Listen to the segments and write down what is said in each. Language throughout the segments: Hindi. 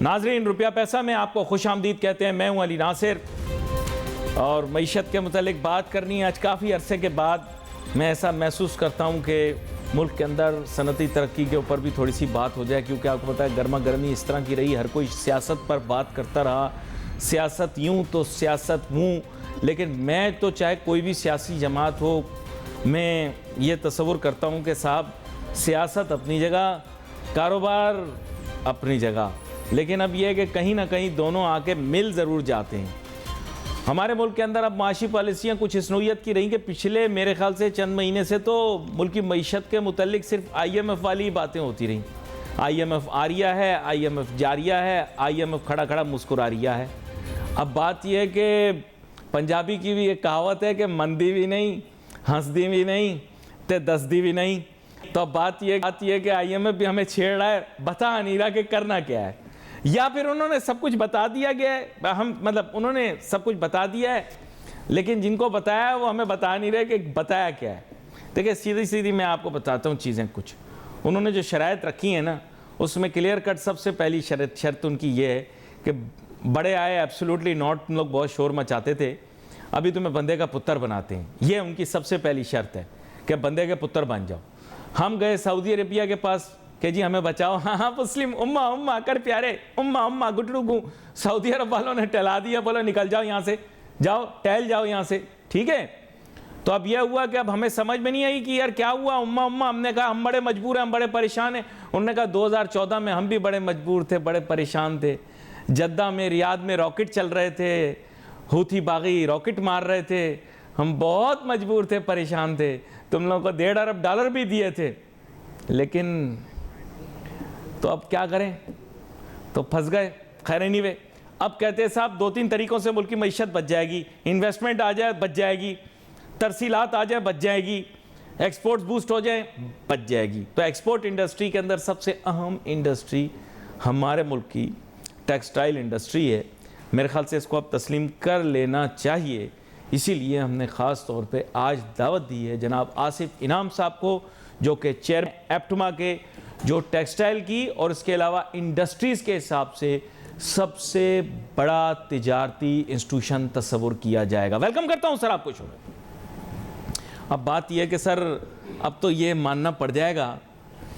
नाजरीन, रुपया पैसा में आपको खुश आमदीद कहते हैं। मैं हूं अली नासिर और मईशत के मुतालिक बात करनी है। आज काफ़ी अरसे के बाद मैं ऐसा महसूस करता हूं कि मुल्क के अंदर सनती तरक्की के ऊपर भी थोड़ी सी बात हो जाए, क्योंकि आपको पता है गर्मा गर्मी इस तरह की रही, हर कोई सियासत पर बात करता रहा, सियासत यूं तो सियासत वूँ। लेकिन मैं तो चाहे कोई भी सियासी जमात हो, मैं ये तसव्वुर करता हूँ कि साहब सियासत अपनी जगह, कारोबार अपनी जगह, लेकिन अब यह है कि कहीं ना कहीं दोनों आके मिल ज़रूर जाते हैं। हमारे मुल्क के अंदर अब माशी पॉलिसियाँ कुछ इस नौइयत की रही कि पिछले मेरे ख्याल से चंद महीने से तो मुल्क की मईशत के मुतल्लिक सिर्फ IMF वाली बातें होती रहीं। IMF आ रिया है, IMF जा रिया है, IMF खड़ा खड़ा मुस्कुरा रिया है। अब बात यह है कि पंजाबी की भी एक कहावत है कि मंदी भी नहीं, हंसदी भी नहीं, ते दसदी भी नहीं। तो अब बात यह है कि IMF भी हमें छेड़ रहा है, बता नहीं रहा कि करना क्या है, या फिर उन्होंने सब कुछ बता दिया गया है। हम मतलब उन्होंने सब कुछ बता दिया है, लेकिन जिनको बताया है वो हमें बता नहीं रहे कि बताया क्या है। देखिए सीधी सीधी मैं आपको बताता हूँ चीज़ें। कुछ उन्होंने जो शराइत रखी है ना, उसमें क्लियर कट सबसे पहली शर्त उनकी ये है कि बड़े आए एब्सोल्युटली नॉट, तुम लोग बहुत शोर मचाते थे, अभी तुम्हें बंदे का पुत्र बनाते हैं। ये उनकी सबसे पहली शर्त है कि बंदे के पुत्र बन जाओ। हम गए सऊदी अरेबिया के पास कि जी हमें बचाओ, हाँ हाँ मुस्लिम उम्मा उम्मा कर प्यारे, उम्मा उम्मा गुटरू गु। सऊदी अरब वालों ने टहला दिया, बोला निकल जाओ यहाँ से, जाओ टहल जाओ यहाँ से, ठीक है। तो अब यह हुआ कि अब हमें समझ में नहीं आई कि यार क्या हुआ, उम्मा उम्मा। हमने कहा हम बड़े मजबूर हैं, हम बड़े परेशान हैं। उन्होंने कहा 2014 में हम भी बड़े मजबूर थे, बड़े परेशान थे। जद्दा में, रियाद में रॉकेट चल रहे थे, हूथी बागी रॉकेट मार रहे थे, हम बहुत मजबूर थे, परेशान थे। तुम लोगों को $1.5 अरब भी दिए थे, लेकिन तो अब क्या करें, तो फंस गए। खैर एनीवे, अब कहते हैं साहब 2-3 तरीकों से मुल्क की मईशत बच जाएगी। इन्वेस्टमेंट आ जाए बच जाएगी, तरसीलात आ जाए बच जाएगी, एक्सपोर्ट्स बूस्ट हो जाए बच जाएगी। तो एक्सपोर्ट इंडस्ट्री के अंदर सबसे अहम इंडस्ट्री हमारे मुल्क की टेक्सटाइल इंडस्ट्री है। मेरे ख्याल से इसको अब तस्लीम कर लेना चाहिए। इसीलिए हमने ख़ास तौर पे आज दावत दी है जनाब आसिफ इनाम साहब को, जो कि चेयर एप्टमा के, जो टेक्सटाइल की और इसके अलावा इंडस्ट्रीज़ के हिसाब से सबसे बड़ा तिजारती इंस्टीट्यूशन तस्वुर किया जाएगा। वेलकम करता हूं सर आपको शो में। अब बात यह है कि सर अब तो ये मानना पड़ जाएगा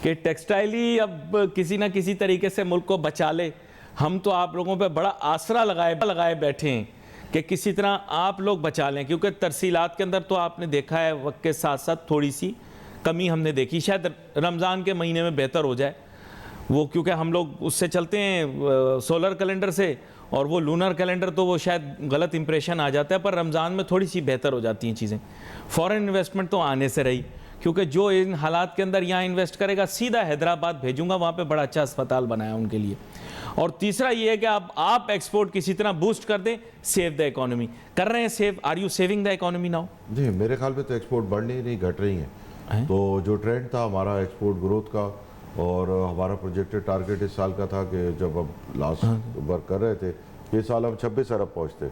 कि टेक्सटाइल ही अब किसी ना किसी तरीके से मुल्क को बचा ले। हम तो आप लोगों पे बड़ा आसरा लगाए बैठे हैं कि किसी तरह आप लोग बचा लें, क्योंकि तरसीलात के अंदर तो आपने देखा है वक्त के साथ साथ थोड़ी सी कमी हमने देखी। शायद रमज़ान के महीने में बेहतर हो जाए वो, क्योंकि हम लोग उससे चलते हैं सोलर कैलेंडर से, और वो लूनर कैलेंडर तो वो शायद गलत इंप्रेशन आ जाता है, पर रमज़ान में थोड़ी सी बेहतर हो जाती हैं चीज़ें। फ़ॉरेन इन्वेस्टमेंट तो आने से रही, क्योंकि जो इन हालात के अंदर यहाँ इन्वेस्ट करेगा सीधा हैदराबाद भेजूंगा, वहाँ पे बड़ा अच्छा अस्पताल बनाया उनके लिए। और तीसरा ये है कि आप एक्सपोर्ट किसी तरह बूस्ट कर दें, सेव द इकोनॉमी। कर रहे हैं save? Are you saving the economy now? जी मेरे ख्याल में तो एक्सपोर्ट बढ़ नहीं घट रही हैं। तो जो ट्रेंड था हमारा एक्सपोर्ट ग्रोथ का, और हमारा प्रोजेक्टेड टारगेट इस साल का था कि जब अब लास्ट वर्क कर रहे थे, ये साल हम 26 अरब पहुँचते।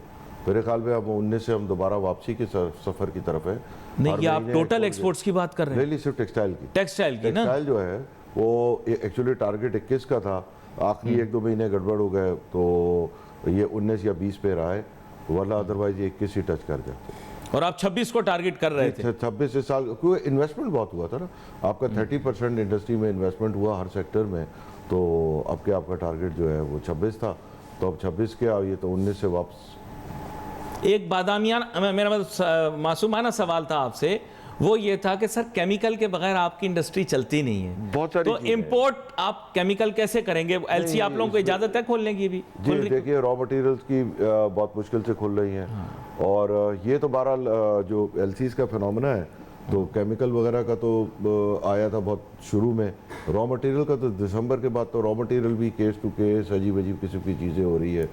मेरे ख्याल में अब 19 से हम दोबारा वापसी के सफ़र की तरफ है। नहीं, ये आप टोटल एक्सपोर्ट्स की बात कर रहे हैं? सिर्फ टेक्सटाइल की। टेक्सटाइल जो है वो एक्चुअली टारगेट 21 का था, आखिरी 1-2 महीने गड़बड़ हो गए तो ये 19 या 20 पे रहा है, वरना अदरवाइज ये 21 ही टच कर जाते। और आप 26 को टारगेट कर रहे थे? 26 इस साल, क्योंकि इन्वेस्टमेंट बहुत हुआ था ना, आपका 30% इंडस्ट्री में इन्वेस्टमेंट हुआ हर सेक्टर में, तो अब के आपका टारगेट जो है वो 26 था, तो अब 26 के ये तो 19 से वापस। एक बादामियाना मेरा मतलब मासूमाना सवाल था आपसे, वो ये था कि सर केमिकल के बगैर आपकी इंडस्ट्री चलती नहीं है, बहुत सारी तो इंपोर्ट आप केमिकल कैसे करेंगे? LC आप लोगों को इजाजत है खोलने की भी? जी देखिए, रॉ मटेरियल्स की बहुत मुश्किल से खुल रही हैं। हाँ। और ये तो बहरहाल जो LCs का फिनोमेना है, तो केमिकल वगैरह का तो आया था बहुत शुरू में, रॉ मटेरियल का तो दिसंबर के बाद तो रॉ मटेरियल भी केस टू केस अजीब अजीब किस्म की चीज़ें हो रही है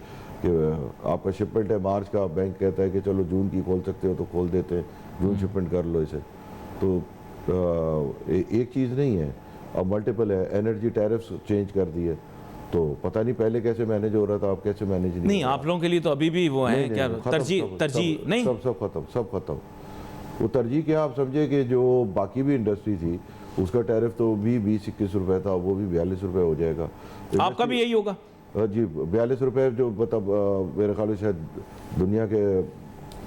कि आपका शिपमेंट है मार्च का, बैंक कहता है कि चलो जून की खोल सकते हो तो खोल देते हैं, जून शिपमेंट कर लो इसे। तो एक चीज़ नहीं है, अब मल्टीपल है। एनर्जी टैरिफ्स चेंज कर दिए, तो पता नहीं पहले कैसे मैनेज हो रहा था, अब कैसे मैनेज नहीं आप लोगों के लिए तो अभी भी वो है क्या तरजीह नहीं? सब खत्म। वो तरजीह क्या, आप समझे कि जो बाकी भी इंडस्ट्री थी उसका टैरिफ तो भी 20-21 रुपए था, वो भी 42 रुपए हो जाएगा। आपका भी यही होगा? जी 42 रुपये जो मतलब मेरे ख्याल से शायद दुनिया के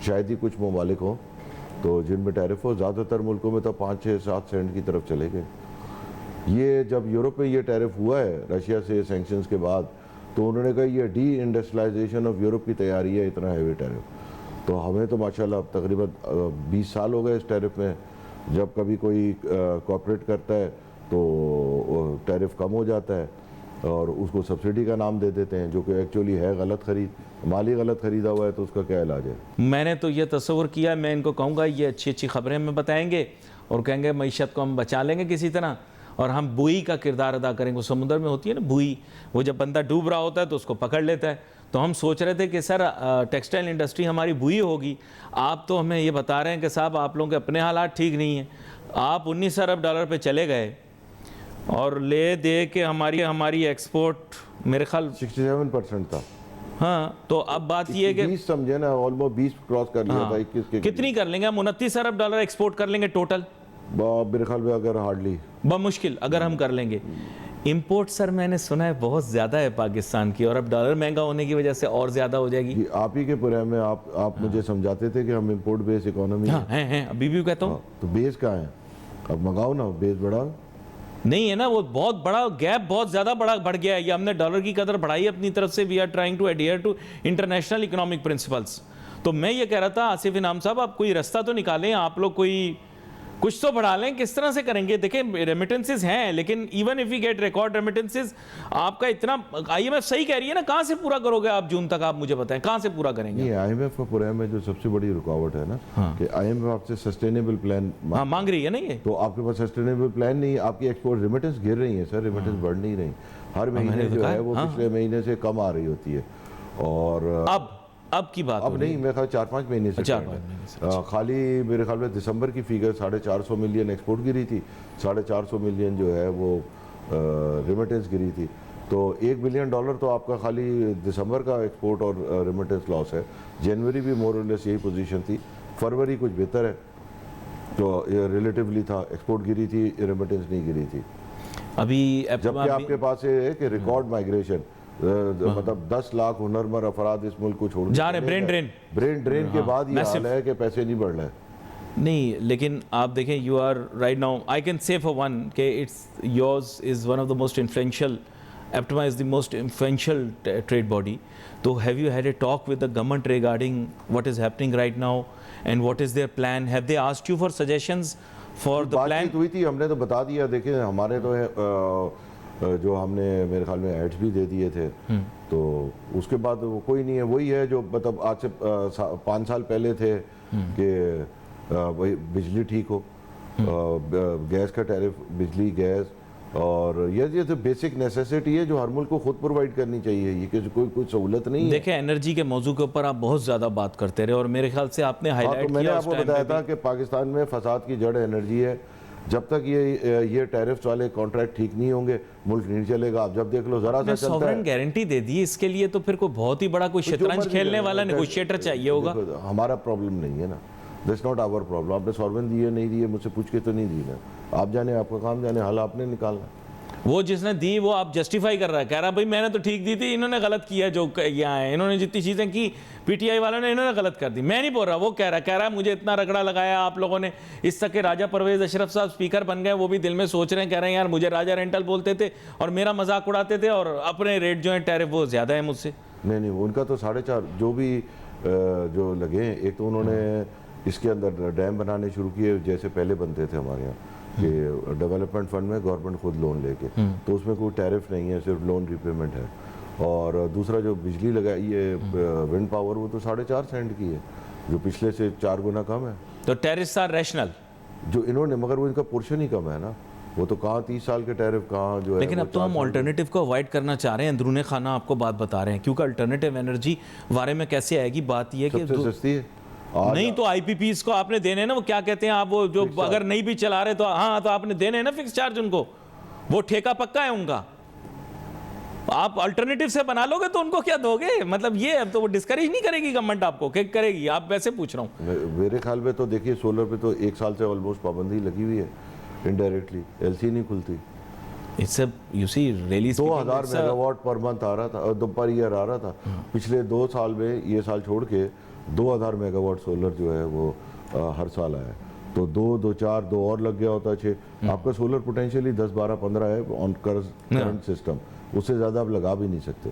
शायद ही कुछ ममालिक हों तो जिनमें टैरिफ हो, ज़्यादातर मुल्कों में तो 5, 6, 7 सेंट की तरफ चले गए। ये जब यूरोप में ये टैरिफ हुआ है रशिया से सैंक्शंस के बाद, तो उन्होंने कहा ये डी इंडस्ट्रियलाइजेशन ऑफ यूरोप की तैयारी है, इतना हैवी टैरिफ। तो हमें तो माशाल्लाह तकरीबन 20 साल हो गए इस टैरिफ में। जब कभी कोई कॉपरेट करता है तो टैरिफ कम हो जाता है और उसको सब्सिडी का नाम दे देते हैं, जो कि एक्चुअली है गलत खरीद, माली गलत खरीदा हुआ है, तो उसका क्या इलाज है? मैंने तो ये तस्वर किया, मैं इनको कहूँगा ये अच्छी अच्छी खबरें हमें बताएंगे और कहेंगे मईशत को हम बचा लेंगे किसी तरह, और हम बुई का किरदार अदा करेंगे। समुद्र में होती है ना बुई, वो जब बंदा डूब रहा होता है तो उसको पकड़ लेता है। तो हम सोच रहे थे कि सर टेक्सटाइल इंडस्ट्री हमारी बुई होगी। आप तो हमें ये बता रहे हैं कि साहब आप लोगों के अपने हालात ठीक नहीं हैं। आप 19 अरब डॉलर पे चले गए और ले दे के हमारी एक्सपोर्ट मेरे ख्याल 67% था। हाँ, तो अब बात ये है कि 20 समझे ना, ऑलमोस्ट 20 क्रॉस कर लिया था। 21 के कितनी कर लेंगे हम? 29 अरब डॉलर एक्सपोर्ट कर लेंगे टोटल मेरे ख्याल में, अगर हार्डली बमुश्किल अगर हम कर लेंगे। इंपोर्ट सर मैंने सुना है बहुत ज़्यादा है पाकिस्तान की, और अब डॉलर महंगा होने की वजह से और ज़्यादा हो जाएगी। आप ही के पूरे में आप मुझे समझाते थे कि हम इंपोर्ट बेस इकोनॉमी हैं अभी भी कहता हूँ। तो बेस कहाँ है? अब मंगाओ ना, बेस बढ़ाओ। नहीं है ना, वो बहुत बड़ा गैप, बहुत ज़्यादा बड़ा बढ़ गया है। ये हमने डॉलर की कदर बढ़ाई अपनी तरफ से। We are trying to adhere to international economic principles. तो मैं ये कह रहा था आसिफ इनाम साहब, आप कोई रास्ता तो निकालें, आप लोग कोई कुछ तो बढ़ा लें। किस तरह से करेंगे? देखिए रेमिटेंसेस हैं, लेकिन even if we get record remittances, आपका इतना IMF सही कह रही है ना, कहाँ से पूरा करोगे आप जून तक? आप मुझे बताएं कहाँ से पूरा करेंगे? ये IMF का पूरा में जो सबसे बड़ी रुकावट है ना, कि IMF आपसे सस्टेनेबल प्लान मांग रही है ना ये। तो आपके पास सस्टेनेबल प्लान नहीं, आपकी एक्सपोर्ट रेमिटेंस गिर रही है सर, रेमिटेंस बढ़ नहीं रही। हर महीने जो है वो पिछले महीने से कम आ रही होती है। और अब की बात अब नहीं, मेरे ख्याल 4-5 महीने से 4-5 महीने से खाली मेरे ख्याल में दिसंबर की फिगर 450 मिलियन एक्सपोर्ट गिरी थी, 450 मिलियन जो है वो रेमिटेंस गिरी थी। तो $1 बिलियन तो आपका खाली दिसंबर का एक्सपोर्ट और रेमिटेंस लॉस है। जनवरी भी मोर और लेस यही पोजीशन थी, फरवरी कुछ बेहतर है तो रिलेटिवली था, एक्सपोर्ट गिरी थी, रेमिटेंस नहीं गिरी थी। अभी जबकि आपके पास ये है कि रिकॉर्ड माइग्रेशन, मतलब 10 लाख हुनरमंद अफराद इस मुल्क को छोड़ जा रहे, ब्रेन ड्रेन के बाद ये हाल है कि पैसे नहीं बढ़ रहे। नहीं, लेकिन आप देखें, you are right now, I can say for one कि it's yours is one of the most influential, APTMA is the most influential trade body. So have you had a talk with the government regarding what is happening right now and what is their plan? Have they asked you for suggestions for the plan? बातचीत हुई थी, हमने तो बता दिया। देखिए हमारे तो है जो हमने मेरे ख्याल में एड्स भी दे दिए थे, तो उसके बाद वो कोई नहीं है, वही है जो मतलब आज से 5 साल पहले थे कि वही बिजली ठीक हो, गैस का टैरिफ, बिजली गैस, और ये तो बेसिक नेसेसिटी है जो हर मुल्क को खुद प्रोवाइड करनी चाहिए। ये कोई सहूलत नहीं है। देखिए एनर्जी के मौजू के ऊपर आप बहुत ज़्यादा बात करते रहे और मेरे ख्याल से आपने हाईलाइट तो मैंने आपको बताया था कि पाकिस्तान में फसाद की जड़ एनर्जी है। जब तक ये टैरिफ्स वाले कॉन्ट्रैक्ट ठीक नहीं होंगे मुल्क नहीं चलेगा। आप जब देख लो जरा सा चलता है, गारंटी दे दी इसके लिए, तो फिर कोई बहुत ही बड़ा कोई शतरंज खेलने वाला नेगोशिएटर चाहिए होगा। हमारा प्रॉब्लम नहीं है ना, दैट्स नॉट आवर प्रॉब्लम। आपने सॉल्वेंट दिए नहीं दिए, मुझसे पूछ के तो नहीं दी ना, आप जाने, आपका काम जाने, हल आपने निकालना। वो जिसने दी वो आप जस्टिफाई कर रहा है, कह रहा भाई मैंने तो ठीक दी थी, इन्होंने गलत किया, जो यहाँ है इन्होंने जितनी चीज़ें की PTI वालों ने, इन्होंने गलत कर दी। मैं नहीं बोल रहा, वो कह रहा है मुझे इतना रगड़ा लगाया आप लोगों ने। इस तक के राजा परवेज अशरफ साहब स्पीकर बन गए, वो भी दिल में सोच रहे हैं, कह रहे हैं यार मुझे राजा रेंटल बोलते थे और मेरा मजाक उड़ाते थे और अपने रेट जो है टैरिफ वो ज़्यादा है मुझसे। नहीं, उनका तो 4.5 जो भी जो लगे, एक तो उन्होंने इसके अंदर डैम बनाने शुरू किए जैसे पहले बनते थे हमारे यहाँ कि डेवलपमेंट फंड में गवर्नमेंट खुद लोन लेके, तो उसमें कोई टैरिफ नहीं है, सिर्फ लोन रिपेमेंट है। और दूसरा जो बिजली लगाई है विंड पावर, वो तो 4.5 सेंट की है, जो पिछले से 4 गुना कम है। तो टैरिफ्स आर रैशनल जो इन्होंने, मगर वो इनका पोर्शन ही कम है ना, वो तो कहाँ 30 साल के टैरिफ कहाँ जो है। लेकिन अब तो हम अल्टरनेटिव को अवॉइड करना चाह रहे हैं, अंदरूने खाना आपको बात बता रहे हैं, क्योंकि अल्टरनेटिव एनर्जी बारे में कैसे आएगी? बात यह है कि सस्ती है नहीं, तो IPPs को आपने देने ना, वो क्या कहते हैं आप, वो जो अगर नहीं भी चला रहे तो हाँ, तो आपने देने ना फिक्स चार्ज उनको, वो ठेका पक्का है उनका। आप अल्टरनेटिव से बना लोगे तो उनको क्या दोगे? मतलब ये अब तो वो डिस्करेज नहीं करेगी गवर्नमेंट आपको, क्या करेगी? आप वैसे पूछ रहा हूँ। मेरे ख्याल में तो देखिए सोलर पे तो 1 साल से ऑलमोस्ट पाबंदी लगी हुई है इनडायरेक्टली, LC नहीं खुलती। It's a you see really 2000 megawatt per month आ रहा था, पर ईयर आ रहा था। पिछले 2 साल में, ये साल छोड़ के 2000 मेगावाट सोलर जो है वो हर साल आया है। तो 2 4 2 और लग गया होता 6। आपका सोलर पोटेंशियली 10 12 15 है ऑन करंट सिस्टम, उससे ज़्यादा आप लगा भी नहीं सकते।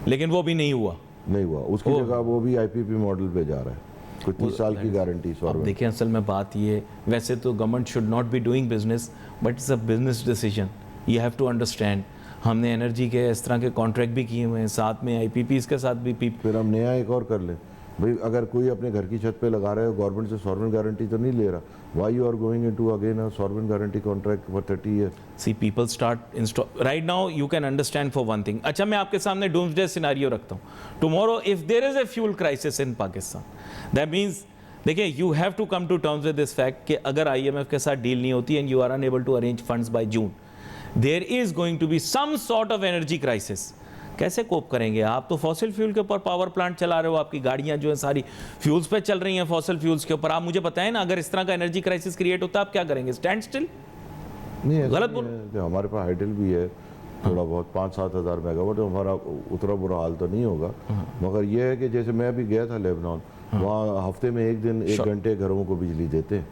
लेकिन वो भी नहीं हुआ, नहीं हुआ, उसकी जगह वो भी आईपीपी मॉडल पे जा रहा है, कोई 30 साल की गारंटी। अब देखिए असल में बात ये, वैसे तो government should not be doing business, but it's a business decision, you have to understand. हमने एनर्जी के इस तरह के कॉन्ट्रैक्ट भी किए हुए हैं, साथ में आईपीपीज के साथ भी फिर हम नया एक और कर लें भाई, अगर कोई अपने घर की छत पे लगा रहा है, गवर्नमेंट से सॉवरेन गारंटी तो नहीं ले रहा, why you are going into again a sovereign guarantee contract for 30 years? See people start install right now, you can understand for one thing. अच्छा, मैं आपके सामने डूम्सडे सिनेरियो रखता हूँ। Tomorrow if there is a fuel crisis in Pakistan, that means, देखिए you have to come to terms with this fact कि अगर आईएमएफ के साथ डील नहीं होती and you are unable to arrange funds by June, there is going to be some sort of energy crisis. कैसे कोप करेंगे आप? तो फॉसिल फ्यूल के ऊपर पावर प्लांट चला रहे हो, आपकी गाड़ियां जो है सारी फ्यूल्स पे चल रही हैं, फॉसिल फ्यूल्स के ऊपर। आप मुझे बताएं ना, अगर इस तरह का एनर्जी क्राइसिस क्रिएट होता है आप क्या करेंगे? Stand still? नहीं, गलत बोल? हमारे पास हाइडल भी है थोड़ा बहुत, 5-7 हज़ार मेगावाट, तो हमारा उतना बुरा हाल तो नहीं होगा। मगर ये है कि जैसे मैं अभी गया था लेबनान, वहाँ हफ्ते में 1 दिन 1 घंटे घरों को बिजली देते हैं,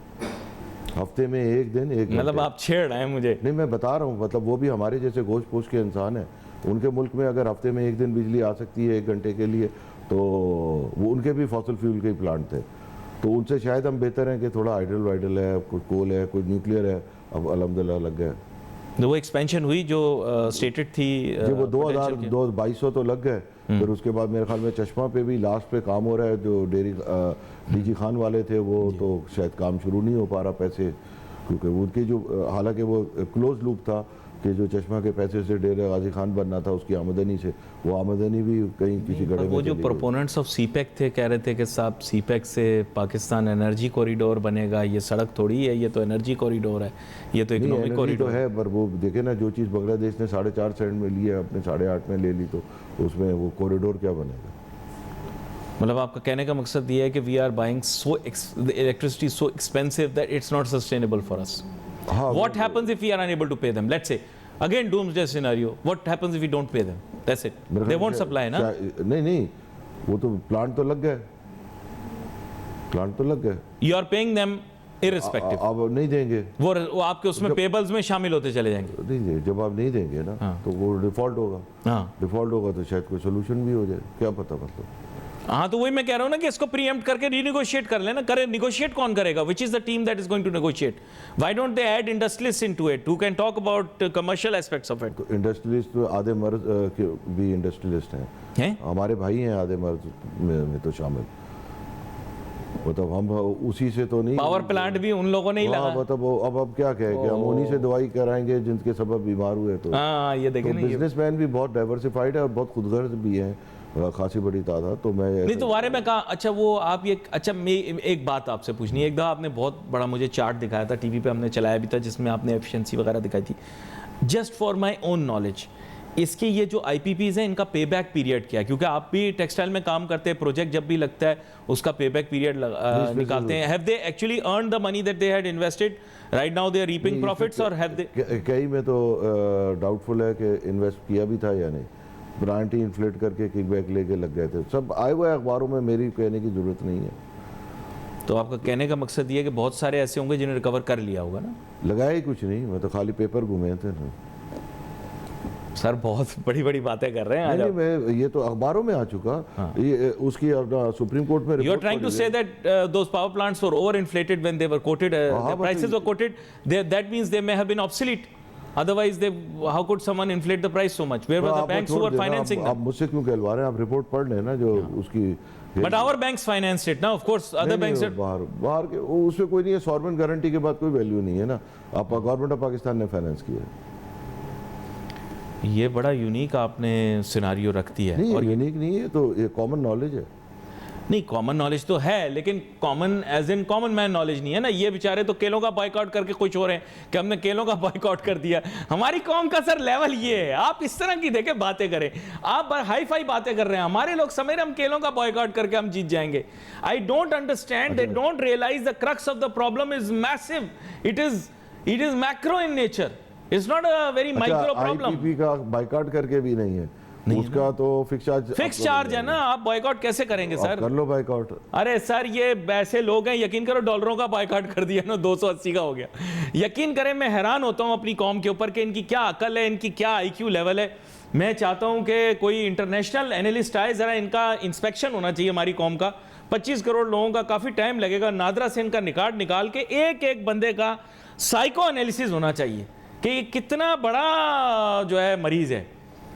हफ्ते में 1 दिन 1 घंटे। मतलब आप छेड़ रहे हैं मुझे? नहीं, मैं बता रहा हूँ, मतलब वो भी हमारे जैसे गोश्त पोश के इंसान है। उनके मुल्क में अगर हफ्ते में 1 दिन बिजली आ सकती है 1 घंटे के लिए, तो वो उनके भी फॉसिल फ्यूल के ही प्लांट थे, तो उनसे शायद हम बेहतर हैं कि थोड़ा हाइडल वाइडल है, कोई कोल है, कोई न्यूक्लियर है, अब अल्हम्दुलिल्लाह लग गया। तो वो एक्सपेंशन हुई जो स्टेटेड थी, जी वो 2200 तो लग गए। फिर उसके बाद मेरे ख्याल में चश्मा पे भी लास्ट पे काम हो रहा है, जो डेयरी डीजी खान वाले थे वो तो शायद काम शुरू नहीं हो पा रहा पैसे, क्योंकि उनकी जो, हालांकि वो क्लोज लूप था कि जो चश्मा के पैसे से डेरे गाजी खान बनना था, उसकी आमदनी से, वो आमदनी भी कहीं किसी गड़े में वो जो प्रोपोनेंट्स ऑफ सीपेक थे कह रहे थे कि साहब सीपेक से पाकिस्तान एनर्जी कॉरिडोर बनेगा, ये सड़क थोड़ी है, ये तो एनर्जी कॉरिडोर है, ये तो इकोनॉमिक कॉरिडोर तो है। पर वो देखे ना, जो चीज़ बांग्लादेश ने 4.5 सेंट में ली है, अपने 8.5 में ले ली, तो उसमें वो कॉरिडोर क्या बनेगा? मतलब आपका कहने का मकसद ये है कि we are buying so electricity so expensive that it's not sustainable for us. What happens if we are unable to pay them? Let's say, again doomsday scenario. What happens if we don't pay them? That's it. They won't supply, ना? नहीं, वो तो प्लांट तो लग गए, प्लांट तो लग गए। You are paying them irrespective. अब नहीं देंगे, वो आपके उसमें पेबल्स में शामिल होते चले जाएंगे। नहीं देंगे, जब आप नहीं देंगे ना, तो वो डिफॉल्ट होगा। हाँ, डिफॉल्ट होगा तो शायद कोई सोल्यूशन भी हो जाए, क्या पता। मतलब हाँ, तो वही मैं कह रहा हूँ ना कि इसको प्रीएम्प्ट करके रीनेगोशिएट कर लेना। करे निगोशिएट कौन करेगा? Which is the team that is going to negotiate? Why don't they add industrialist into it who can talk about commercial aspects of it? Industrialist तो आधे मर्द भी इंडस्ट्रियलिस्ट हैं, हमारे भाई हैं आधे मर्द में तो शामिल। मतलब हम उसी से तो नहीं, पावर प्लांट भी उन लोगों ने ही लगा। मतलब अब क्या कहे कि हम उन्हीं से दवाई कराएंगे जिनके सबब बीमार हुए। तो हाँ, ये देखें ना, बिजनेसमैन भी बहुत डाइवर्सिफाइड है और बहुत खुदगर्ज भी हैं, खासी बड़ी तादाद। तो मैं नहीं, तो बारे में कहा। अच्छा, वो आप ये, अच्छा मैं एक बात आपसे पूछनी है। एक दफ़ा आपने बहुत बड़ा मुझे चार्ट दिखाया था, टीवी पे हमने चलाया भी था, जिसमें आपने एफिशिएंसी वगैरह दिखाई थी। Just for my own knowledge, इसके ये जो आईपीपीज हैं, इनका पे बैक पीरियड क्या है? क्योंकि आप भी टेक्सटाइल में काम करते हैं, प्रोजेक्ट जब भी लगता है उसका पे बैक पीरियड निकालते हैं। Have they actually earn the money that they had invested? Right now they are reaping profits, और हैव दे? कई में तो डाउटफुल है कि इन्वेस्ट किया भी था या नहीं, ब्रांड ही इन्फ्लेट करके किकबैक लेके लग गए थे। सब आए हुए अखबारों में, मेरी कहने की जरूरत नहीं है। तो आपका कहने का मकसद ये है कि बहुत सारे ऐसे होंगे जिन्हें रिकवर कर लिया होगा ना? लगाया ही कुछ नहीं, मैं तो खाली पेपर घूमे थे ना। सर बहुत बड़ी बड़ी बातें कर रहे हैं। नहीं, मैं ये तो अखबारों में आ चुका। ये उसकी सुप्रीम कोर्ट में you are trying to say that those power plants were over inflated when they were quoted, the prices were quoted, that means they may have been obsolete. Otherwise, how could someone inflate the price so much? Where were the banks who were financing them? आप मुझसे क्यों कहलवा रहे हैं? आप रिपोर्ट पढ़ लेना जो उसकी। But our banks financed it, now of course other banks are बाहर के, उसमें कोई नहीं है। सॉवरेन गारंटी के बाद कोई वैल्यू नहीं है ना। आप गवर्नमेंट ऑफ पाकिस्तान ने फाइनेंस किया। ये बड़ा यूनिक आपने सिनारियो रख दिया है। और यूनिक नहीं है, तो ये कॉमन नॉलेज है। नहीं, कॉमन नॉलेज तो है, लेकिन common as in common man knowledge नहीं है ना। ये बेचारे तो केलों का बॉयकॉट करके खुश हो रहे हैं कि हमने केलों का बॉयकॉट कर दिया। हमारी कौम का सर लेवल ये है। आप इस तरह की देखे बातें करें, आप हाई फाई बातें कर रहे हैं। हमारे लोग समझ रहे हम केलों का बॉयकॉट करके हम जीत जाएंगे। I don't understand, they don't realize the crux of the problem is massive. It is macro in nature. It's not a very micro problem. IPP का बाइकआउट करके भी नहीं है, उसका तो फिक्स चार्ज है ना, आप बॉयकॉट कैसे करेंगे सर? कर लो बाइकआउट। अरे सर ये ऐसे लोग हैं, यकीन करो डॉलरों का बाइकआउट कर दिया ना, 280 का हो गया। यकीन करें मैं हैरान होता हूं अपनी कौम के ऊपर कि इनकी क्या अकल है, इनकी क्या आईक्यू लेवल है। मैं चाहता हूं कि कोई इंटरनेशनल एनालिस्ट आए, जरा इनका इंस्पेक्शन होना चाहिए हमारी कौम का। 25 करोड़ लोगों का काफी टाइम लगेगा, नादरा से इनका रिकॉर्ड निकाल के एक एक बंदे का साइको एनालिसिस होना चाहिए कि कितना बड़ा जो है मरीज है।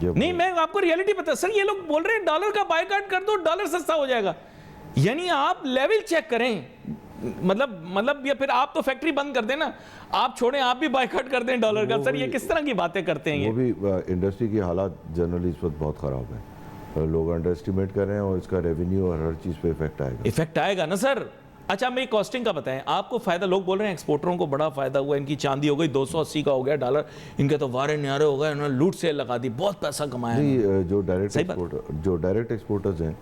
नहीं, मैं आपको रियलिटी बता सर, ये लोग बोल रहे हैं डॉलर का बायकॉट कर दो, डॉलर सस्ता हो जाएगा। यानी आप लेवल चेक करें, मतलब या फिर आप तो फैक्ट्री बंद कर दें ना, आप छोड़ें, आप भी बायकॉट कर दें डॉलर का। सर ये किस तरह की बातें करते हैं? वो भी इंडस्ट्री की हालात जनरली इस वक्त बहुत खराब है, लोग अंडर एस्टिमेट कर रहे हैं और इसका रेवेन्यू और हर चीज पे इफेक्ट आएगा ना सर। अच्छा मेरी कॉस्टिंग का बताएं, आपको फायदा, लोग बोल रहे हैं एक्सपोर्टरों को बड़ा फायदा हुआ, इनकी चांदी हो गई 280 का हो गया डॉलर, इनके तो वारे न्यारे हो गए, उन्होंने लूट सेल लगा दी, बहुत पैसा कमाया। नहीं, जो डायरेक्ट एक्सपोर्टर्स हैं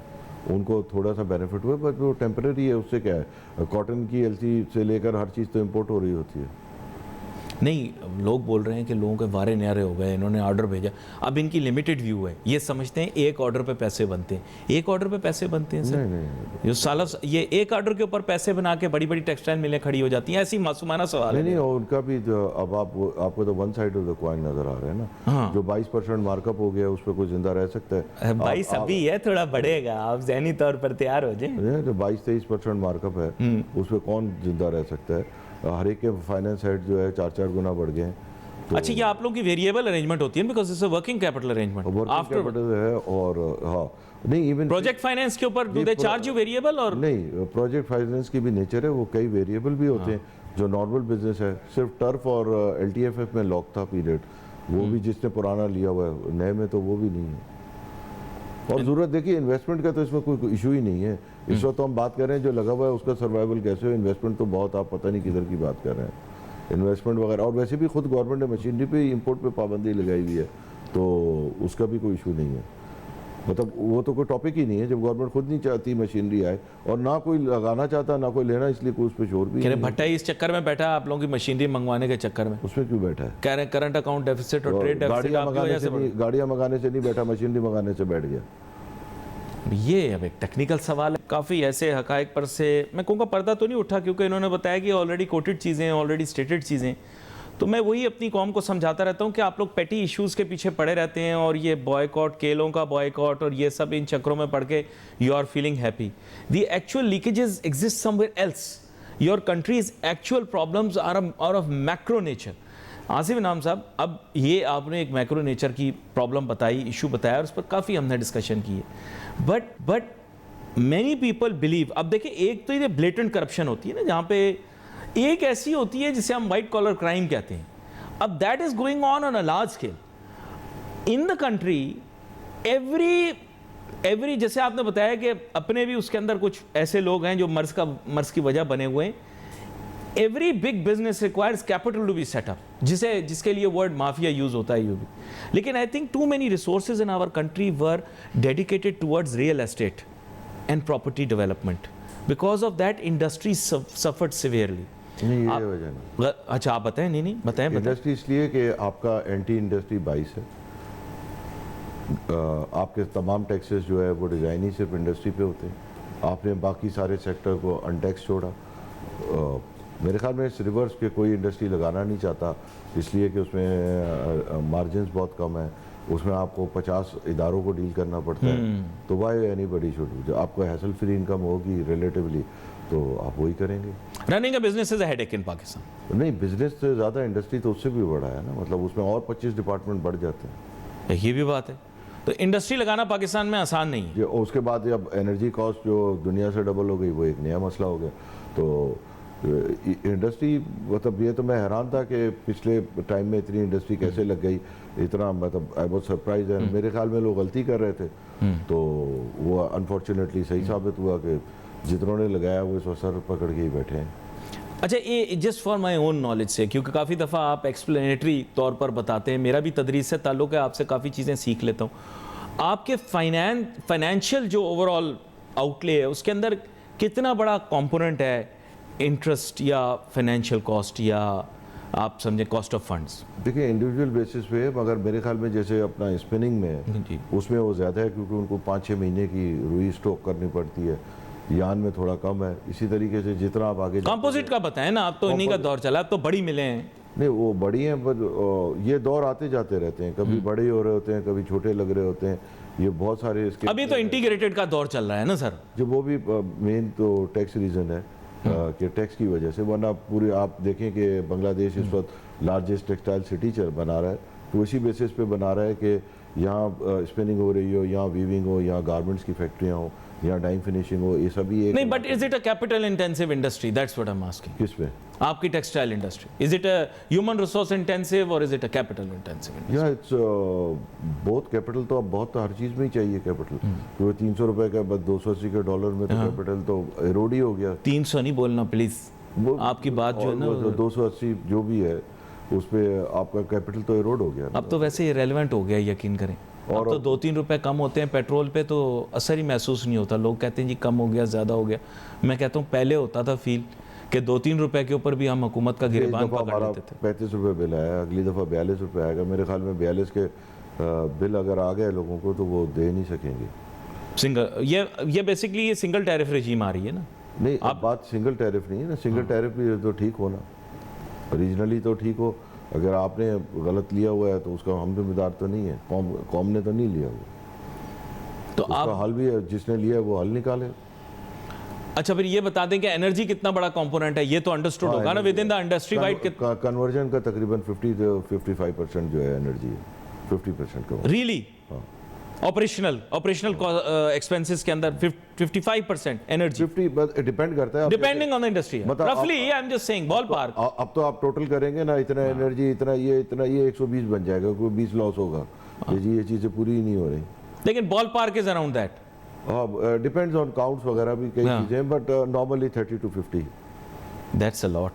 उनको थोड़ा सा बेनिफिट हुआ, बट वो टेम्परेरी है। उससे क्या है, कॉटन की एलसी से लेकर हर चीज़ तो इम्पोर्ट हो रही होती है। नहीं, लोग बोल रहे हैं कि लोगों के वारे न्यारे हो गए, इन्होंने ऑर्डर भेजा। अब इनकी लिमिटेड व्यू है, ये समझते हैं एक ऑर्डर पे पैसे बनते हैं। एक ऑर्डर पे पैसे बनते हैं सर? नहीं। जो साला ये एक ऑर्डर के ऊपर पैसे बना के बड़ी बड़ी टेक्सटाइल मिलें खड़ी हो जाती हैं, ऐसी मासूमाना सवाल है। नहीं, उनका भी अब आपको तो one side of the coin नजर आ रहा है ना। हाँ। जो 22% मार्कअप हो गया, उस पर कोई जिंदा रह सकता है? 22 अभी है, थोड़ा बढ़ेगा, आप ज़हनी तौर पर तैयार हो जाए। जो 22-23% मार्कअप है, उस पर कौन जिंदा रह सकता है? हर एक के फाइनेंस हेड जो है 4-4 गुना बढ़ गए हैं। तो अच्छा, ये आप लोगों की वेरिएबल अरेंजमेंट होती है, because it's a working capital arrangement after capital है। और हाँ, नहीं, इवन प्रोजेक्ट फाइनेंस के ऊपर do they charge you variable? और नहीं, प्रोजेक्ट फाइनेंस की भी नेचर है, वो कई वेरिएबल भी होते हैं। जो नॉर्मल बिजनेस है, सिर्फ टर्फ और LTFF में लॉक था पीरियड, वो भी जिसने पुराना लिया हुआ है, नए में तो वो भी नहीं है। और जरूरत देखिए, इन्वेस्टमेंट का तो इसमें कोई इशू ही नहीं है। इस वक्त तो हम बात कर रहे हैं जो लगा हुआ है उसका सर्वाइवल कैसे हो। इन्वेस्टमेंट तो बहुत, आप पता नहीं किधर की बात कर रहे हैं, इन्वेस्टमेंट वगैरह। और वैसे भी खुद गवर्नमेंट ने मशीनरी पे, इंपोर्ट पे पाबंदी लगाई हुई है, तो उसका भी कोई इशू नहीं है। मतलब वो तो कोई टॉपिक ही नहीं है, जब गवर्नमेंट खुद नहीं चाहती मशीनरी आए, और ना कोई लगाना चाहता ना कोई लेना, इसलिए कोई उस पर शोर भी। भट्टा इस चक्कर में बैठा है आप लोगों की मशीनरी मंगवाने के चक्कर में। उसमें क्यों बैठा है? कह रहे हैं करंट अकाउंट डेफिसिट और ट्रेड डेफिसिट। गाड़ियां मंगाने से नहीं बैठा, मशीनरी मंगाने से बैठ गया। ये अब एक टेक्निकल सवाल है। काफ़ी ऐसे हकायक पर से मैं कहूँगा पर्दा तो नहीं उठा, क्योंकि इन्होंने बताया कि ऑलरेडी कोटेड चीज़ें, ऑलरेडी स्टेटेड चीज़ें। तो मैं वही अपनी कौम को समझाता रहता हूँ कि आप लोग पेटी इश्यूज़ के पीछे पड़े रहते हैं, और ये बॉयकॉट, केलों का बॉयकॉट और ये सब इन चक्रों में पड़ के you are feeling happy. The actual leakages exist somewhere else. Your country's actual problems are of macro nature. Asif Inam साहब, अब ये आपने एक मैक्रो नेचर की प्रॉब्लम बताई, इशू बताया, और उस पर काफ़ी हमने डिस्कशन की है। बट मैनी पीपल बिलीव, अब देखिए, एक तो ये ब्लेटेंट करप्शन होती है ना, जहाँ पे एक ऐसी होती है जिसे हम वाइट कॉलर क्राइम कहते हैं। अब that is going on a large scale in the country. Every जैसे आपने बताया कि अपने भी उसके अंदर कुछ ऐसे लोग हैं जो मर्ज की वजह बने हुए हैं। Every big business requires capital to be setup, जिसके लिए वर्ड माफिया यूज होता है, भी। लेकिन I think too many resources in our country were dedicated towards real estate and property development. Because of that industry suffered severely. नहीं, ये वजह नहीं। अच्छा आप बताएं। नहीं बताएं। इंडस्ट्री इसलिए कि आपका एंटी इंडस्ट्री 22 है। आपके तमाम टैक्सेस जो है वो डिज़ाइन ही सिर्फ इंडस्ट्री पे होते हैं। आपने बाकी सारे सेक्टर को अनटैक्स छोड़ा। मेरे ख्याल में इस रिवर्स के कोई इंडस्ट्री लगाना नहीं चाहता, इसलिए कि उसमें मार्जिन्स बहुत कम है, उसमें आपको 50 इदारों को डील करना पड़ता है। तो वाई एनीबडी शुड, जो आपको हैसल फ्री इनकम होगी रिलेटिवली, तो आप वही करेंगे। Running a business is a headache in Pakistan. नहीं, बिजनेस से ज़्यादा इंडस्ट्री तो उससे भी बड़ा है ना, मतलब उसमें और 25 डिपार्टमेंट बढ़ जाते हैं। ये भी बात है। तो इंडस्ट्री लगाना पाकिस्तान में आसान नहीं है। उसके बाद जब एनर्जी कॉस्ट जो दुनिया से डबल हो गई, वो एक नया मसला हो गया। तो इंडस्ट्री, मतलब ये तो मैं हैरान था कि पिछले टाइम में इतनी इंडस्ट्री कैसे लग गई, इतना, मतलब आई वाज सरप्राइज है। मेरे ख्याल में लोग गलती कर रहे थे, तो वो अनफॉर्चुनेटली सही साबित हुआ कि जितनों ने लगाया वो इस सर पकड़ के ही बैठे हैं। अच्छा, ये just for my own knowledge से, क्योंकि काफ़ी दफ़ा आप एक्सप्लेनेटरी तौर पर बताते हैं, मेरा भी तदरीस से ताल्लुक़ है, आपसे काफ़ी चीज़ें सीख लेता हूँ। आपके फाइनेंशियल जो ओवरऑल आउटले है, उसके अंदर कितना बड़ा कंपोनेंट है इंटरेस्ट या फाइनेंशियल कॉस्ट या आप समझे कॉस्ट ऑफ फंड्स? देखिए इंडिविजुअल बेसिस पे है, मगर मेरे ख्याल में जैसे अपना स्पिनिंग में है जी। उसमें वो ज़्यादा है, क्योंकि उनको 5-6 महीने की रुई स्टॉक करनी पड़ती है। यान में थोड़ा कम है। इसी तरीके से जितना आप आगे कंपोजिट का बताएं ना, आप तो इन्हीं का दौर चला, अब तो बड़ी मिले हैं। नहीं, वो बड़ी हैं, पर ये दौर आते जाते रहते हैं, कभी बड़े हो रहे होते हैं, कभी छोटे लग रहे होते हैं। ये बहुत सारे इसके अभी तो इंटीग्रेटेड का दौर चल रहा है ना सर? जो वो भी मेन तो टैक्स रीज़न है कि टैक्स की वजह से, वरना पूरे आप देखें कि बांग्लादेश इस वक्त लार्जेस्ट टेक्सटाइल सिटी बना रहा है, तो इसी बेसिस पे बना रहा है कि यहाँ स्पिनिंग हो रही हो, यहाँ वीविंग हो, यहाँ गारमेंट्स की फैक्ट्रियाँ हो, यहाँ डाइंग फिनिशिंग हो, ये सभी एक नहीं, but is it a capital intensive industry? That's what I am asking. किस पे? आपकी textile industry, is it a human resource intensive और is it a capital intensive? या इट्स बहुत कैपिटल तो अब बहुत हर चीज़ में ही चाहिए कैपिटल, क्योंकि 300 रुपए का बस 280 के डॉलर में तो कैपिटल तो एरोड ही हो गया। 300 नहीं बोलना प्लीज, आपकी बात जो है ना 280 जो भी है उस पर आपका कैपिटल तो एरोड हो गया। अब तो वैसे इरेलेवेंट हो गया, यकीन करें। अब तो 2-3 रुपए कम होते हैं पेट्रोल पे तो असर ही महसूस नहीं होता। लोग कहते हैं जी कम हो गया, ज़्यादा हो गया। मैं कहता हूँ पहले होता था फील कि 2-3 रुपए के ऊपर भी हम हुकूमत का गिरबान पकड़ लेते थे। 35 रुपये बिल आया, अगली दफ़ा 42 रुपये आएगा। मेरे ख्याल में 42 के बिल अगर आ गए लोगों को तो वो दे नहीं सकेंगे। सिंगल ये बेसिकली ये सिंगल टैरिफ रेजीम आ रही है ना? नहीं, अब बात सिंगल टैरिफ नहीं है ना। सिंगल टैरिफ भी तो ठीक हो ना, रीजनली तो ठीक हो। अगर आपने गलत लिया हुआ है तो उसका हम जिम्मेदार तो नहीं है, कौम ने तो नहीं लिया हुआ, तो उसका आप हल भी है, जिसने लिया है वो हल निकाले। अच्छा फिर ये बता दें कि एनर्जी कितना बड़ा कंपोनेंट है, ये तो अंडरस्टूड होगा ना with in the industry wide. Conversion का तकरीबन 50 से 55% जो है एनर्जी है, 50% का। रियली? ऑपरेशनल एक्सपेंसेस के अंदर 55% एनर्जी? 50 डिपेंड करता है, डिपेंडिंग ऑन द इंडस्ट्री। रफली I am just saying ball park. अब तो आप टोटल करेंगे ना, इतना एनर्जी, इतना ये 120 बन जाएगा, कोई 20 लॉस होगा। ये चीज़ें पूरी ही नहीं हो रही, लेकिन ball park is around that. Depends on counts वगैरह भी कई चीज़ें, but normally 30 to 50। That's a lot.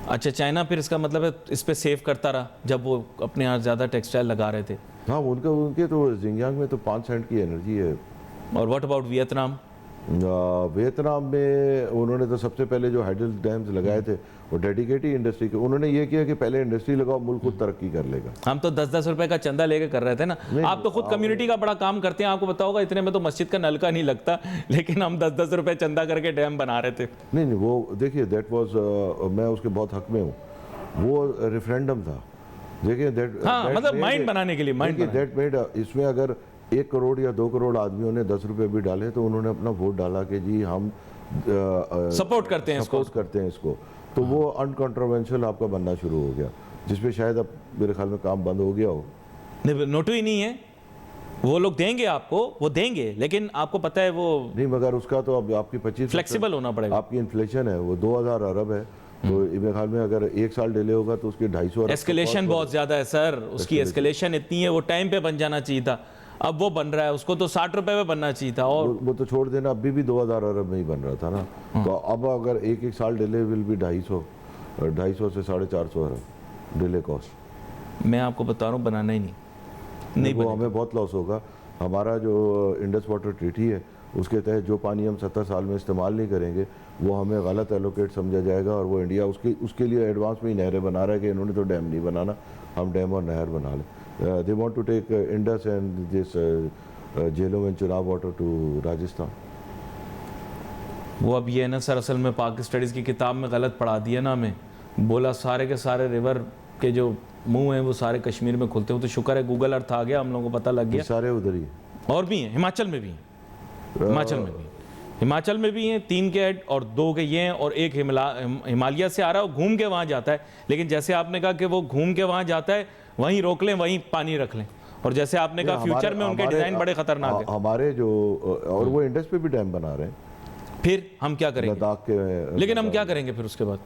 अच्छा, चाइना फिर इसका मतलब है इस पे सेव करता रहा जब वो अपने यहाँ ज़्यादा टेक्सटाइल लगा रहे थे। हाँ, उनके तो जिंगयांग में तो 5 सेंट की एनर्जी है। और व्हाट अबाउट वियतनाम? वियतनाम में उन्होंने तो सबसे पहले जो हाइडल डैम्स लगाए थे वो डेडिकेटेड इंडस्ट्री के, उन्होंने ये किया कि पहले इंडस्ट्री लगाओ, मुल्क खुद तरक्की कर लेगा। हम तो 10-10 रुपए का चंदा लेके कर रहे थे ना। आप तो खुद कम्युनिटी का बड़ा काम करते हैं, आपको पता होगा। इतने में तो मस्जिद का नलका नहीं लगता, लेकिन हम 10-10 रुपए चंदा करके डैम बना रहे थे। नहीं, वो देखिए दैट वाज, मैं उसके बहुत हक में हूँ। वो रेफरेंडम था, देखिए मतलब माइंड बनाने के लिए, इसमें अगर 1 करोड़ या 2 करोड़ आदमियों ने 10 रुपए भी डाले तो उन्होंने अपना वोट डाला कि जी हम सपोर्ट करते हैं इसको। तो वो अनकंट्रोवर्शियल आपका बनना शुरू हो गया, जिसपे शायद अब मेरे ख्याल में काम बंद हो गया हो। नहीं, नोटू ही नहीं है। वो लोग देंगे आपको, वो देंगे, लेकिन आपको पता है वो नहीं, मगर उसका तो अब आपकी 25 फ्लेक्सिबल होना पड़ेगा। आपकी इन्फ्लेशन है वो 2000 अरब है, तो मेरे ख्याल में अगर 1 साल डिले होगा तो उसके 250 अरब। एस्केलेशन बहुत ज्यादा है सर, उसकी एस्केलेशन इतनी है, वो टाइम पे बन जाना चाहिए था। अब वो बन रहा है, उसको तो 60 रुपए में बनना चाहिए था। और वो तो छोड़ देना, अभी भी 2000 अरब में ही बन रहा था ना। तो अब अगर एक साल डिले विल भी 250 से 450 अरब डिले कॉस्ट। मैं आपको बता रहा हूँ, बनाना ही नहीं वो हमें बहुत लॉस होगा। हमारा जो इंडस वाटर ट्रीटी है उसके तहत जो पानी हम 70 साल में इस्तेमाल नहीं करेंगे वो हमें गलत एलोकेट समझा जाएगा, और वो इंडिया उसके लिए एडवांस में ही नहरें बना रहा है कि इन्होंने तो डैम नहीं बनाना, हम डैम और नहर बना लें। They want to take Indus and this Jhelum and Chenab water to Rajasthan. वो अब ये है ना सर, असल में पाक स्टडीज़ की किताब में गलत पढ़ा दिया ना हमें। बोला सारे के सारे रिवर के जो मुंह हैं वो सारे कश्मीर में खुलते हो, तो शुक्र है गूगल अर्थ आ गया, हम लोगों को पता लग गया। सारे उधर ही और भी हैं, हिमाचल में भी हैं, हिमाचल में भी हैं 3 के हेड और 2 के ये हैं, और एक हिमालय से आ रहा है, वो घूम के वहाँ जाता है। लेकिन जैसे आपने कहा कि वो घूम के वहाँ जाता है, वहीं रोक लें, वहीं पानी रख लें। और जैसे आपने कहा फ्यूचर में उनके डिज़ाइन बड़े खतरनाक है। हमारे जो, और वो इंडस पे भी डैम बना रहे हैं, फिर हम क्या करेंगे लद्दाख के। लेकिन हम क्या करेंगे फिर उसके बाद?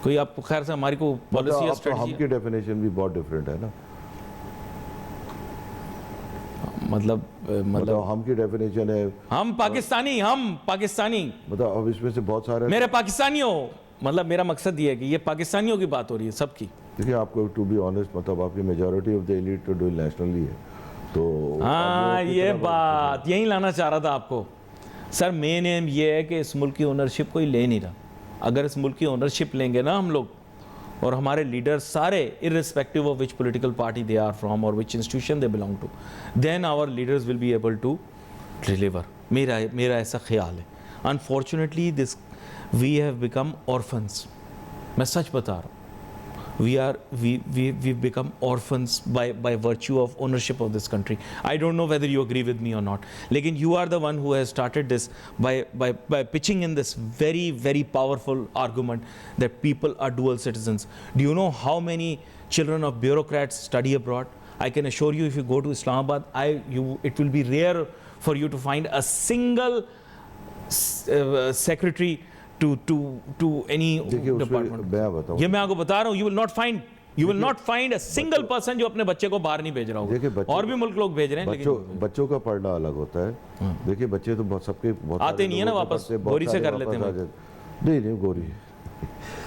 कोई आपको खैर से हमारी को पॉलिसी या स्ट्रेटजी? हम की डेफिनेशन भी बहुत डिफरेंट है ना। मतलब हम की डेफिनेशन है, हम पाकिस्तानी मतलब अब इसमें से बहुत सारे मेरे पाकिस्तानियों, मतलब मेरा मकसद ये है कि ये पाकिस्तानियों की बात हो रही है सबकी। देखिए आपको टू बी ऑनेस्ट, मतलब आपकी मेजॉरिटी ऑफ द एलीट तो डू नेशनली है, तो हाँ ये बात यही लाना चाह रहा था आपको सर। मेन एम ये है कि इस मुल्क की ओनरशिप कोई ले नहीं रहा, अगर इस मुल्क की ओनरशिप लेंगे ना हम लोग, और हमारे लीडर्स सारे irrespective of which political party they are from or which institution they belong to, then our leaders will be able to deliver. मेरा ऐसा ख्याल है. Unfortunately this we have become orphans. मैं सच बता रहा हूँ. We've become orphans by virtue of ownership of this country. I don't know whether you agree with me or not. लेकिन you are the one who has started this by pitching in this very powerful argument that people are dual citizens. Do you know how many children of bureaucrats study abroad? I can assure you, if you go to Islamabad, it will be rare for you to find a single secretary to any department. ये मैं आपको बता रहा हूँ, you will not find a single person जो अपने बच्चे को बाहर नहीं भेज रहा होगा. और भी मुल्क लोग भेज रहे हैं, लेकिन बच्चों का पढ़ना अलग होता है. देखिए बच्चे तो सबके आते नहीं है ना वापस, गोरी से कर लेते हैं. नहीं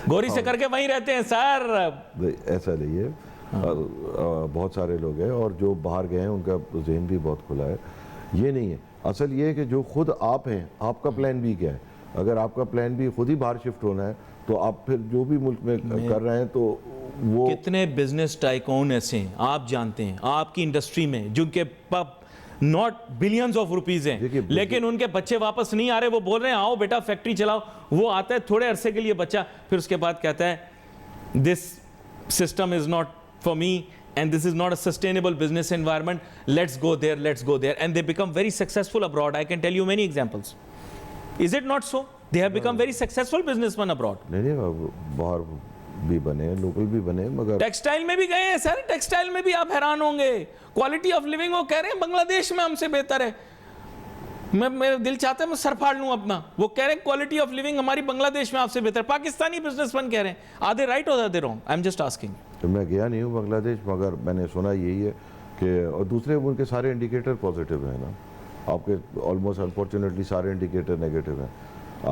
गोरी से करके वहीं रहते हैं सर. ऐसा नहीं है. बहुत सारे लोग हैं और जो बाहर गए हैं उनका ज़हन भी बहुत खुला है. ये नहीं है. असल ये है कि जो खुद आप हैं, आपका प्लान भी क्या है. अगर आपका प्लान भी खुद ही बाहर शिफ्ट होना है तो आप फिर जो भी मुल्क में कर रहे हैं तो वो. कितने बिजनेस टाइकून ऐसे हैं आप जानते हैं आपकी इंडस्ट्री में, जिनके नॉट बिलियंस ऑफ रुपीज हैं, लेकिन उनके बच्चे वापस नहीं आ रहे. वो बोल रहे हैं आओ बेटा फैक्ट्री चलाओ. वो आता है थोड़े अरसे के लिए बच्चा, फिर उसके बाद कहता है this system is not for me and this is not a sustainable business environment, let's go there, and they become very successful abroad. I can tell you many examples. Is it not so? They have become very successful businessmen abroad. नहीं बाहर भी बने, लोकल भी बने, मगर टेक्सटाइल में भी गए हैं सर. टेक्सटाइल में भी आप हैरान होंगे, क्वालिटी ऑफ लिविंग वो कह रहे हैं बांग्लादेश में हमसे बेहतर है. मेरा दिल चाहता है मैं सर फाड़ लूं अपना. वो कह रहे हैं क्वालिटी ऑफ लिविंग हमारी बांग्लादेश में आपसे बेहतर. पाकिस्तानी बिजनेसमैन कह रहे हैं. आर दे राइट और are they wrong? I am just asking. मैं गया नहीं हूँ बांग्लादेश, मगर मैंने सुना यही है कि, और दूसरे उनके सारे इंडिकेटर पॉजिटिव हैं ना. आपके ऑलमोस्ट अनफॉर्चुनेटली सारे इंडिकेटर नेगेटिव हैं.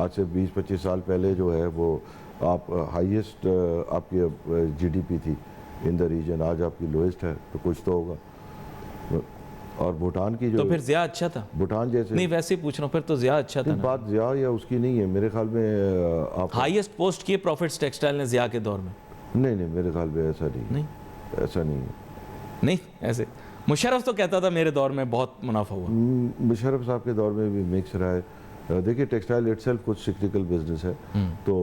आज से 20-25 साल पहले जो है वो आप हाईएस्ट आपकी जीडीपी थी इन द रीजन, आज आपकी लोएस्ट है. तो कुछ तो होगा. और भूटान की जो, तो फिर ज़्यादा अच्छा था. भूटान जैसे नहीं, वैसे ही पूछ रहा हूँ, फिर तो ज़्यादा अच्छा था. बात ज़्यादा या उसकी नहीं है मेरे ख्याल में. आप हाईएस्ट पोस्ट किए प्रॉफिट्स टेक्सटाइल ने ज़िया के दौर में. नहीं मेरे ख्याल में ऐसा नहीं. ऐसा नहीं. ऐसे मुशर्रफ तो कहता था मेरे दौर में बहुत मुनाफा हुआ. मुशर्रफ साहब के दौर में भी मिक्स रहा है. देखिए टेक्सटाइल इटसेल्फ कुछ सिक्लिकल बिजनेस है, तो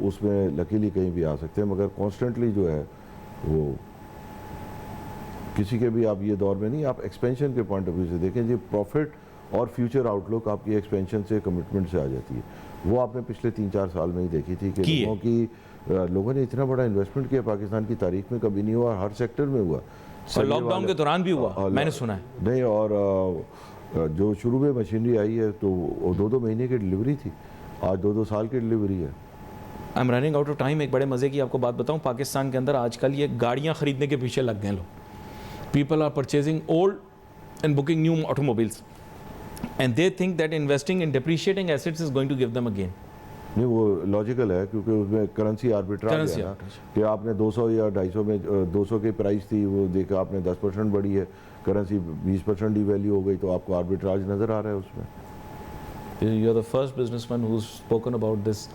उसमें लकीली कहीं भी आ सकते हैं, मगर कॉन्स्टेंटली जो है वो किसी के भी आप ये दौर में नहीं. आप एक्सपेंशन के पॉइंट ऑफ व्यू से देखें जी, प्रॉफिट और फ्यूचर आउटलुक आपकी एक्सपेंशन से, कमिटमेंट से आ जाती है. वो आपने पिछले 3-4 साल में ही देखी थी कि लोगों ने इतना बड़ा इन्वेस्टमेंट किया पाकिस्तान की तारीख में कभी नहीं हुआ. हर सेक्टर में हुआ. और लॉकडाउन के दौरान भी हुआ, मैंने सुना है. नहीं, और जो शुरू में मशीनरी आई है तो 2-2 महीने की डिलीवरी थी, आज 2-2 साल की डिलीवरी है. I am running out of time. एक बड़े मज़े की आपको बात बताऊं, पाकिस्तान के अंदर आजकल ये गाड़ियाँ खरीदने के पीछे लग गए लोग. People are purchasing old and booking new automobiles and they think that investing in depreciating assets is going to give them again. नहीं, वो लॉजिकल है क्योंकि उसमें करेंसी आर्बिट्राज है ना, कि आपने 200 या 250 में 200 की प्राइस थी, वो देखा आपने 10% बढ़ी है, करेंसी 20% डिवैल्यू हो गई, तो आपको आर्बिट्राज नज़र आ रहा है उसमें. You are the first businessman who spoken about this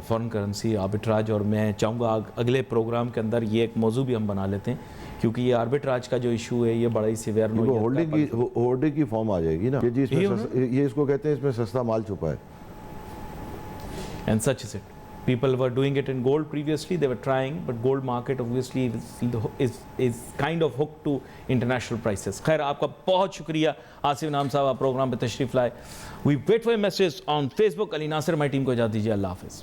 foreign currency arbitrage. और मैं चाहूँगा अगले प्रोग्राम के अंदर ये एक मौजू भी हम बना लेते हैं, क्योंकि ये आर्बिट्राज का जो इशू है ये बड़ा ही सिवियर. होल्डिंग की फॉर्म आ जाएगी ना, ये इसको कहते हैं इसमें सस्ता माल छुपा है. And such is it. People were doing it in gold previously, they were trying, but gold market obviously is kind of hooked to international prices. खैर, आपका बहुत शुक्रिया आसिफ नाम साहब, आप प्रोग्राम पे तशरीफ लाए. We wait for your messages on Facebook. Ali Nasir, हमारी टीम को इजाज़त दीजिए. अल्लाह हाफिज़.